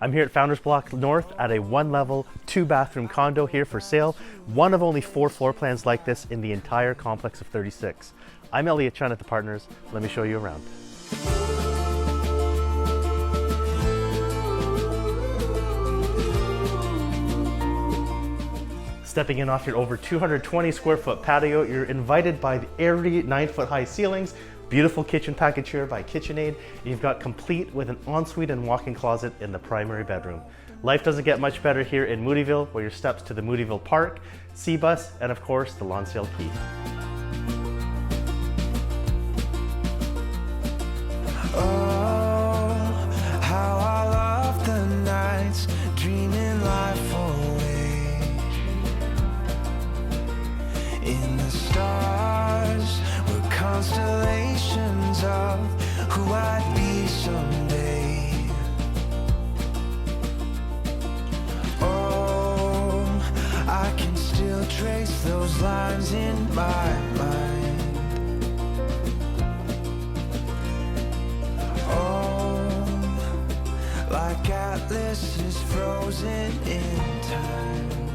I'm here at Founders Block North at a 1-level, 2-bathroom condo here for sale. One of only 4 floor plans like this in the entire complex of 36. I'm Elliot Chun at the Partners. Let me show you around. Stepping in off your over 220 square foot patio, you're invited by the airy 9-foot high ceilings, beautiful kitchen package here by KitchenAid, and you've got complete with an ensuite and walk-in closet in the primary bedroom. Life doesn't get much better here in Moodyville, where your steps to the Moodyville Park, C-Bus, and of course the Lonsdale Quay. Oh, how I love the nights, dreaming life away in the stars. We're constellations of who I'd be someday. Oh, I can still trace those lines in my mind. Oh, like Atlas is frozen in time.